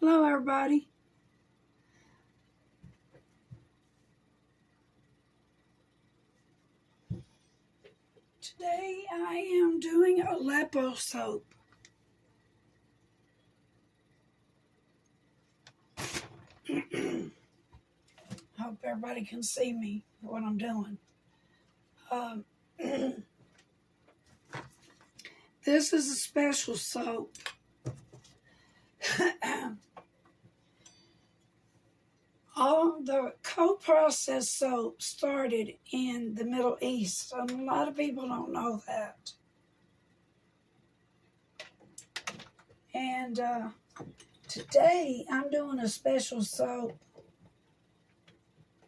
Hello, everybody. Today I am doing Aleppo soap. Hope everybody can see me for what I'm doing. This is a special soap. All the co-processed soap started in the Middle East. A lot of people don't know that. And today I'm doing a special soap,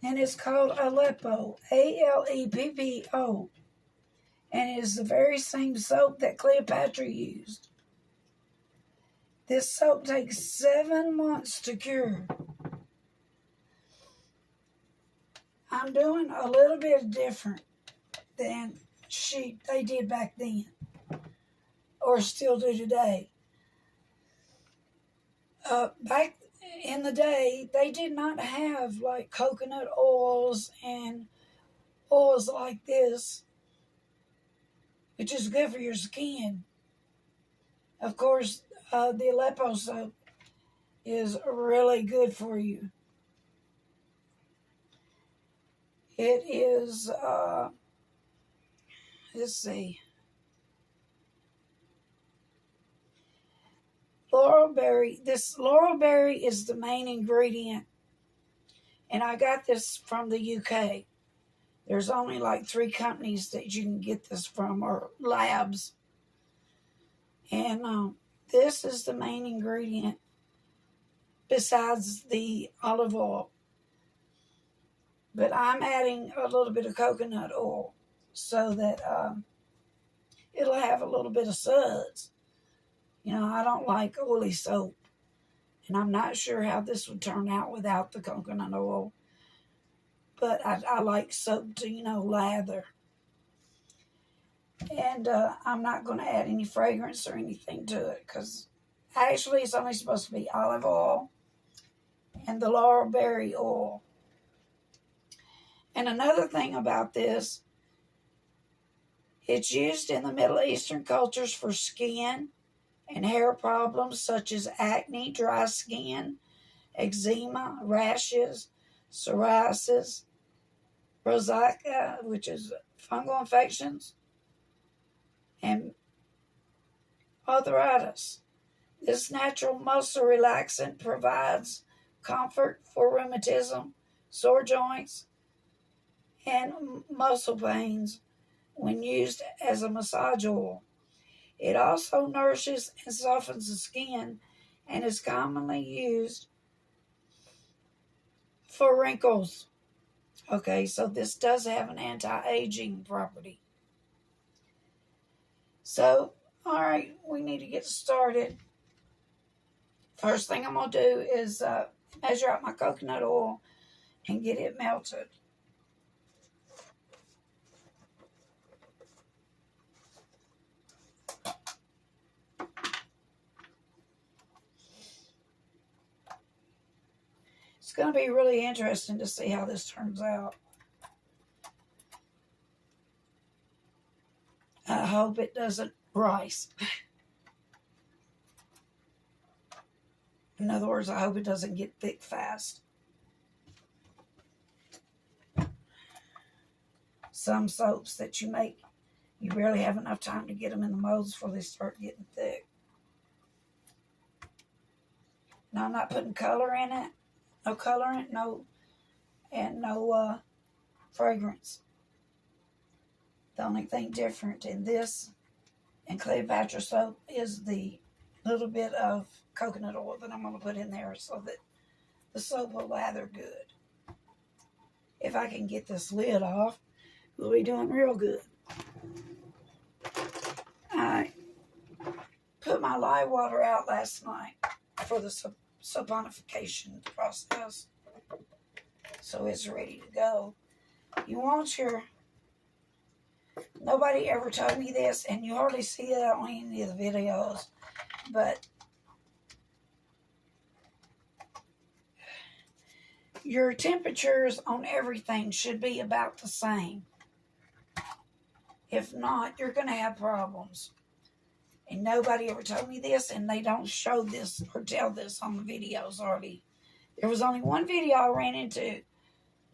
and it's called Aleppo, Aleppo, and it is the very same soap that Cleopatra used. This soap takes 7 months to cure. I'm doing a little bit different than they did back then, or still do today. Back in the day, they did not have like coconut oils and oils like this, which is good for your skin. Of course, the Aleppo soap is really good for you. It is, let's see, laurel berry. This laurel berry is the main ingredient, and I got this from the UK. There's only like 3 companies that you can get this from, or labs. And this is the main ingredient besides the olive oil. But I'm adding a little bit of coconut oil so that it'll have a little bit of suds. You know, I don't like oily soap, and I'm not sure how this would turn out without the coconut oil. But I like soap to, lather. And I'm not going to add any fragrance or anything to it, because actually it's only supposed to be olive oil and the laurel berry oil. And another thing about this, it's used in the Middle Eastern cultures for skin and hair problems such as acne, dry skin, eczema, rashes, psoriasis, rosacea, which is fungal infections, and arthritis. This natural muscle relaxant provides comfort for rheumatism, sore joints, and muscle pains when used as a massage oil. It also nourishes and softens the skin and is commonly used for wrinkles. Okay, so this does have an anti-aging property. So, all right, we need to get started. First thing I'm going to do is measure out my coconut oil and get it melted. It's going to be really interesting to see how this turns out. I hope it doesn't rise. In other words, I hope it doesn't get thick fast. Some soaps that you make, you barely have enough time to get them in the molds before they start getting thick. Now, I'm not putting color in it. No colorant, no fragrance. The only thing different in this and Cleopatra soap is the little bit of coconut oil that I'm going to put in there so that the soap will lather good. If I can get this lid off, we'll be doing real good. I put my lye water out last night for the Safonification process, so it's ready to go. You want nobody ever told me this, and you hardly see it on any of the videos, but your temperatures on everything should be about the same. If not, you're going to have problems. And nobody ever told me this, and they don't show this or tell this on the videos already. There was only one video I ran into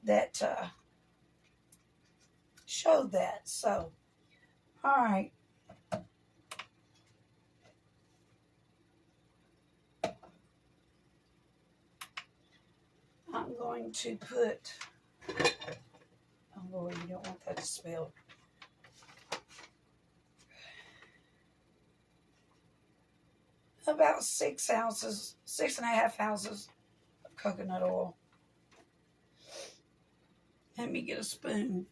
that showed that. So, all right. I'm going to put, oh Lord, you don't want that to spill. About 6 ounces, 6.5 ounces of coconut oil. Let me get a spoon.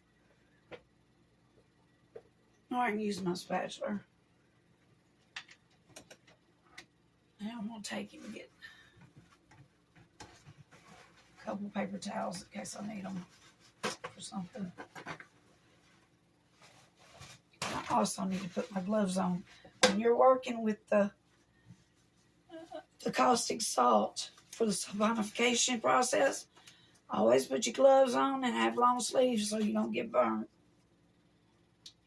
Or I can use my spatula. Now I'm going to take and get a couple paper towels in case I need them for something. I also need to put my gloves on. When you're working with the caustic salt for the safonification process, always put your gloves on and have long sleeves so you don't get burned.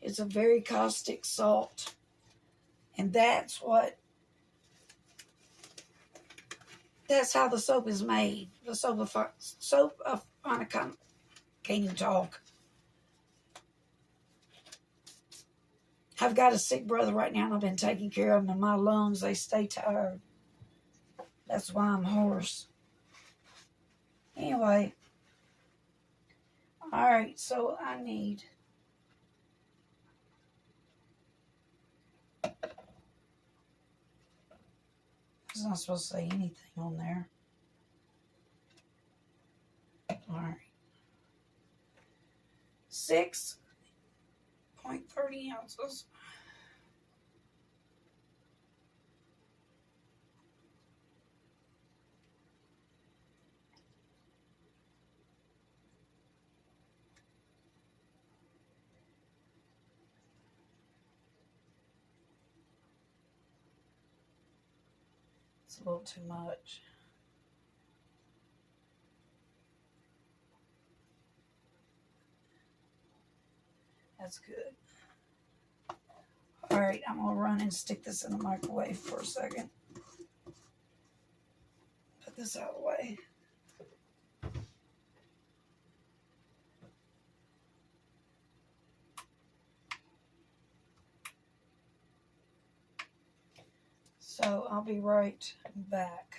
It's a very caustic salt. And that's how the soap is made. The soap of can't even talk. I've got a sick brother right now and I've been taking care of him, and my lungs, they stay tired. That's why I'm hoarse. Anyway. Alright, so I need it's not supposed to say anything on there. Alright. 6.30 ounces. It's a little too much. That's good. Alright, I'm going to run and stick this in the microwave for a second. Put this out of the way. So I'll be right back.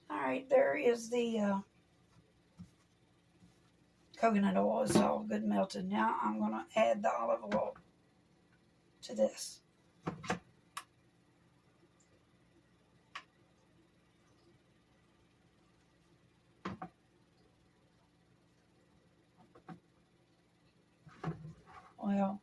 All right, there is the coconut oil. It's all good melted. Now I'm going to add the olive oil to this. Well,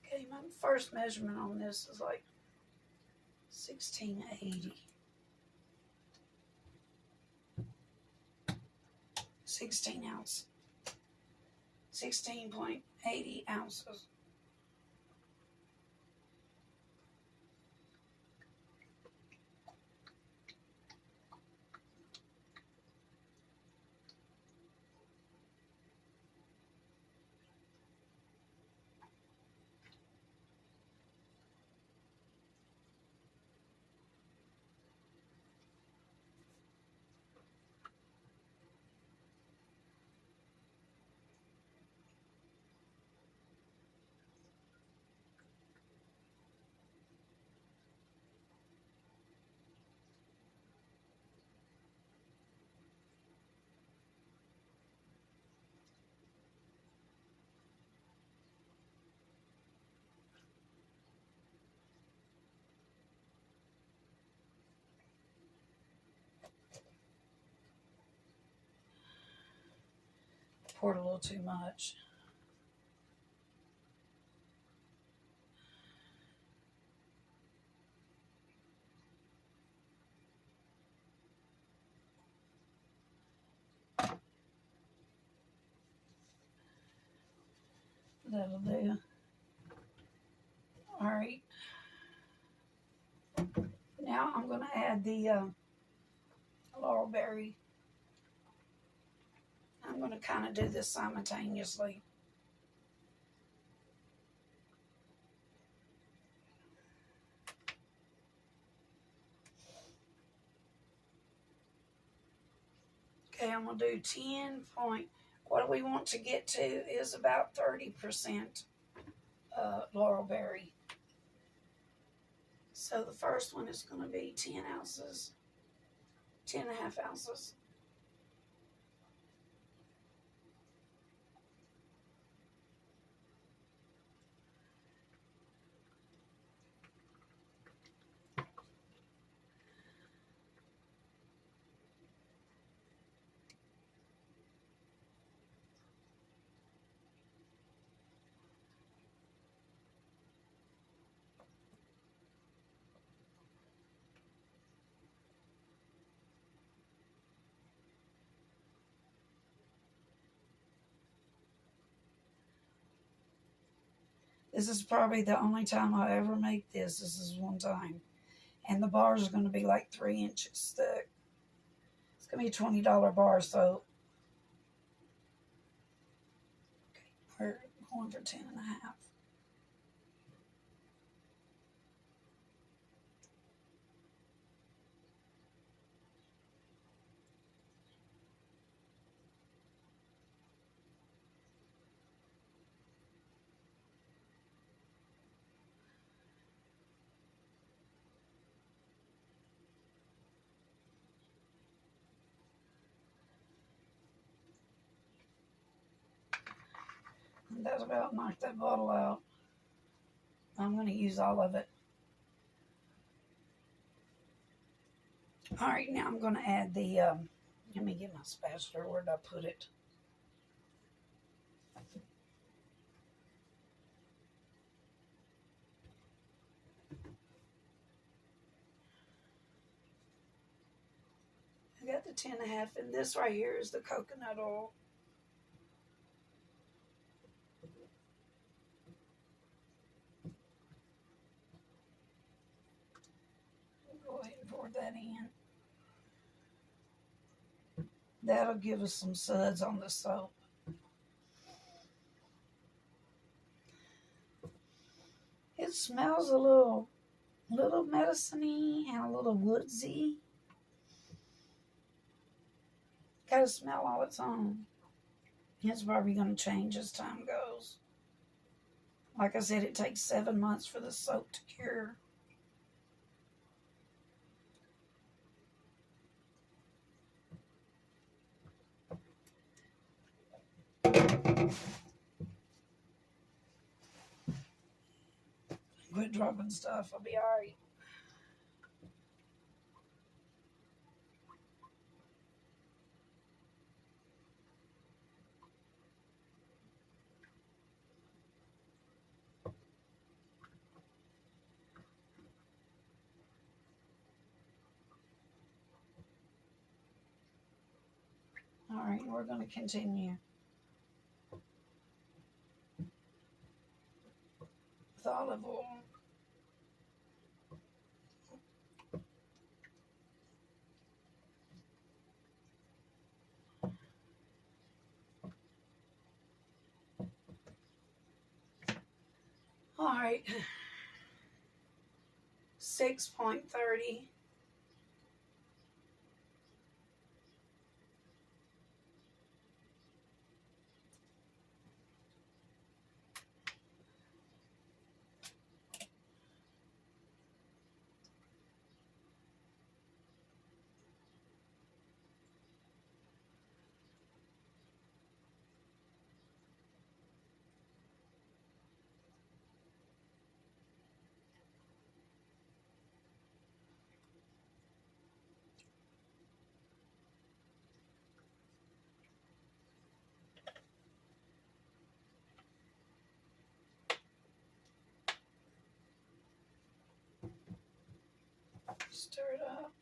okay, my first measurement on this is like 1680. 16 ounce. 16.80 ounces. Poured a little too much. That'll do. All right. Now I'm going to add the laurel berry. I'm going to kind of do this simultaneously. Okay, I'm going to do 10 point. What we want to get to is about 30% laurel berry. So the first one is going to be 10 ounces, 10.5 ounces. This is probably the only time I ever make this. This is one time. And the bars are going to be like 3 inches thick. It's going to be a $20 bar, so okay, we're going for 10.5. And that about knocked that bottle out. I'm going to use all of it. All right, now I'm going to add the, let me get my spatula. Where did I put it? I got the 10.5, and this right here is the coconut oil. Go ahead and pour that in. That'll give us some suds on the soap. It smells a little medicine-y and a little woodsy. Got a smell all its own. It's probably going to change as time goes. Like I said, it takes 7 months for the soap to cure. Quit dropping stuff. I'll be all right. All right, we're going to continue. olive oil. All right, 6.30. Stir it up.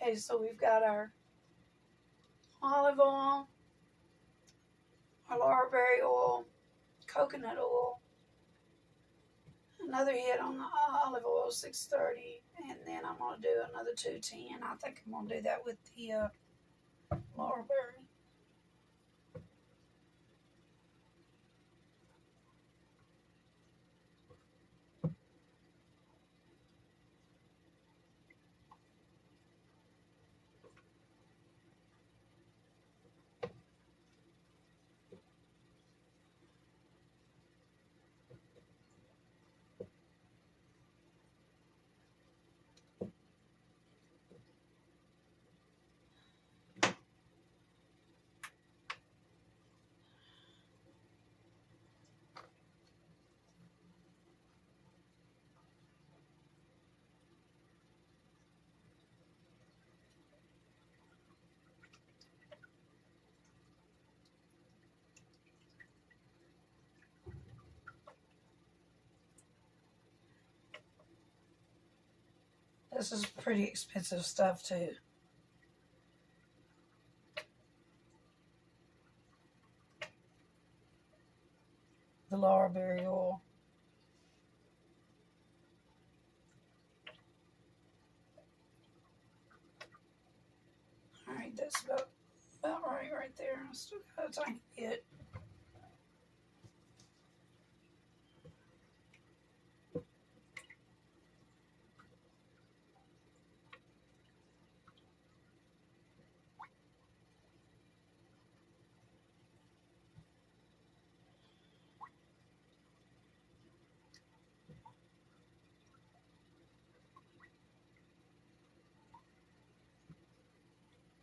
Okay, so we've got our olive oil, our laurelberry oil, coconut oil, another hit on the olive oil, 630, and then I'm going to do another 210. I think I'm going to do that with the laurelberry. This is pretty expensive stuff too. The laurelberry oil. All right, that's about right there. I still got a tiny bit.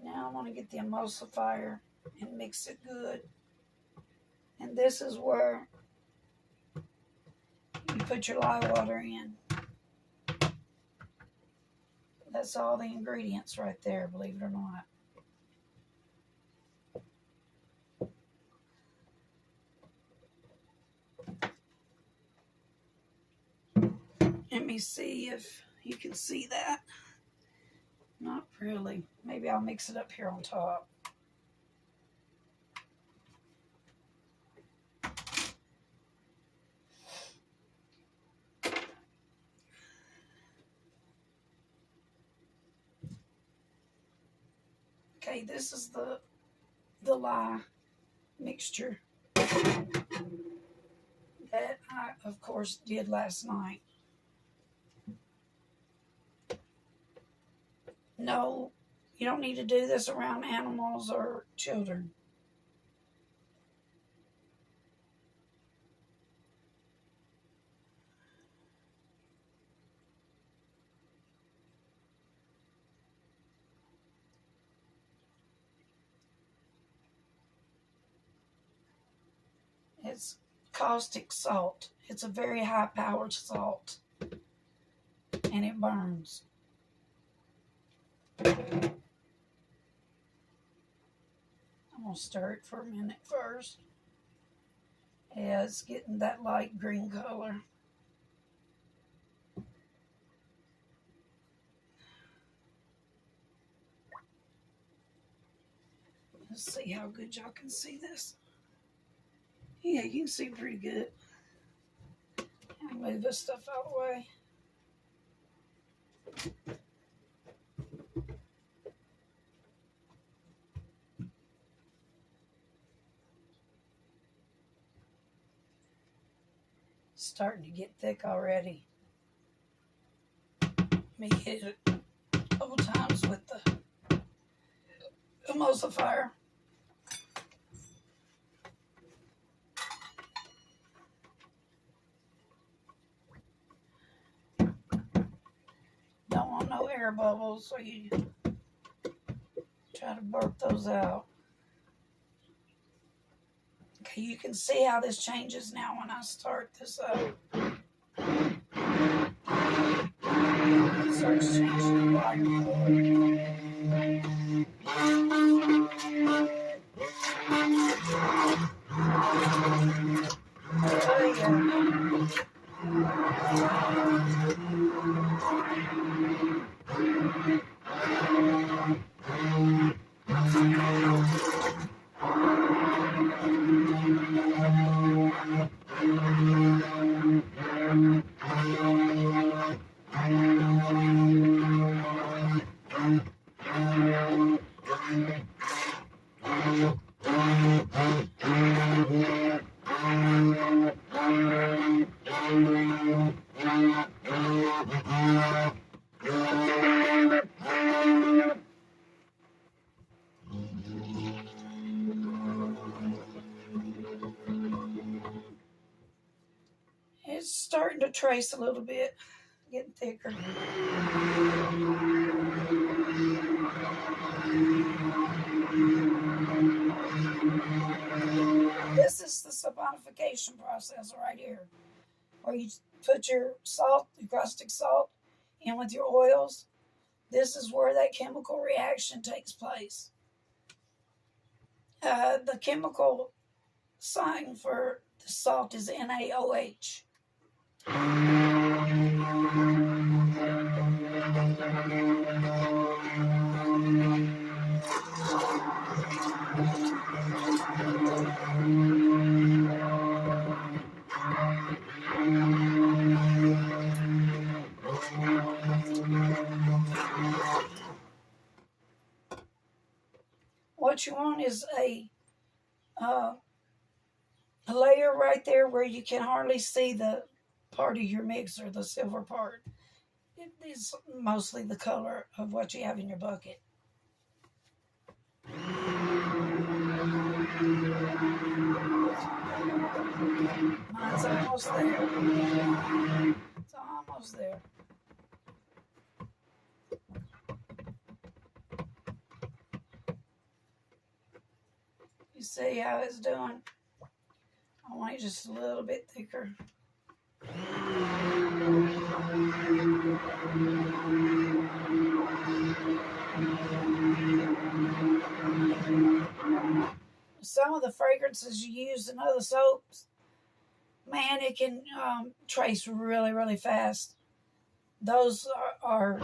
Now I want to get the emulsifier and mix it good. And this is where you put your lye water in. That's all the ingredients right there, believe it or not. Let me see if you can see that. Not really. Maybe I'll mix it up here on top. Okay, this is the lye mixture that I, of course, did last night. No, you don't need to do this around animals or children. It's caustic salt It's a very high-powered salt, and it burns. I'm going to stir it for a minute first. Yeah, it's getting that light green color. Let's see how good y'all can see this. Yeah, you can see pretty good. I'll move this stuff out of the way. It's starting to get thick already. Let me hit it a couple times with the emulsifier. Don't want no air bubbles, so you try to burp those out. Okay, you can see how this changes now when I start this up. It starts changing the lighter color. Oh, yeah. It's starting to trace a little bit, getting thicker. This is the saponification process right here, where you put your salt, your caustic salt, in with your oils. This is where that chemical reaction takes place. The chemical sign for the salt is NaOH. What you want is a layer right there where you can hardly see the part of your mixer, the silver part. It is mostly the color of what you have in your bucket. Mine's almost there. It's almost there. You see how it's doing? I want it just a little bit thicker. Some of the fragrances you use in other soaps, man, it can trace really, really fast. Those are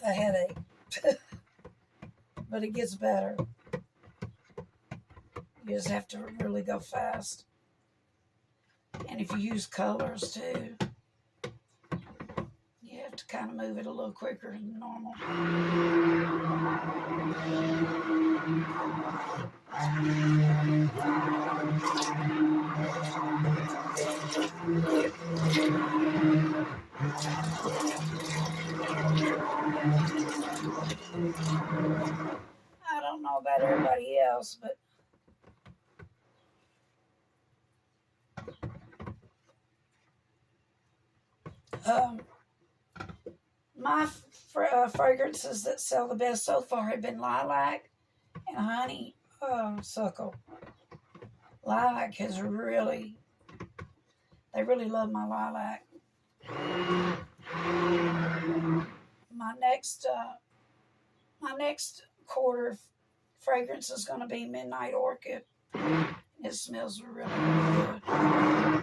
a headache. But it gets better. You just have to really go fast. And if you use colors too, you have to kind of move it a little quicker than normal. I don't know about everybody else, but my fragrances that sell the best so far have been lilac and honeysuckle. lilac has really, they really love my lilac. My next quarter fragrance is going to be Midnight Orchid. It smells really, really good.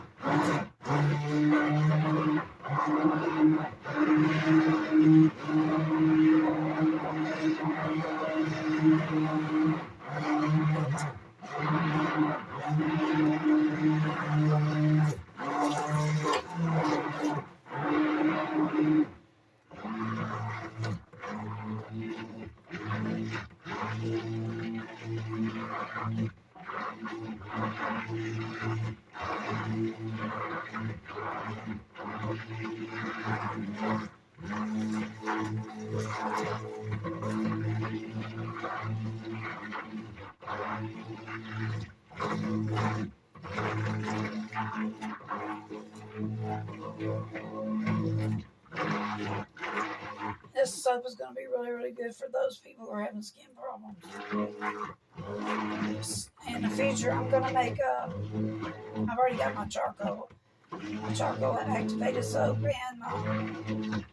This soap is going to be really, really good for those people who are having skin problems. In the future, I'm going to make I've already got my charcoal activated soap and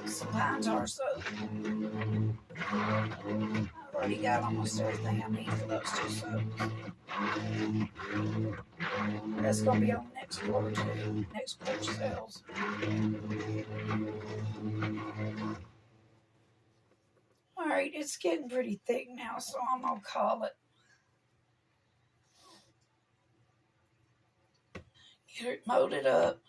some pine tar soap. I've already got almost everything I need for those two soaps. That's going to be on next quarter too, next quarter sales. Alright, it's getting pretty thick now, so I'm going to call it. Get it molded up.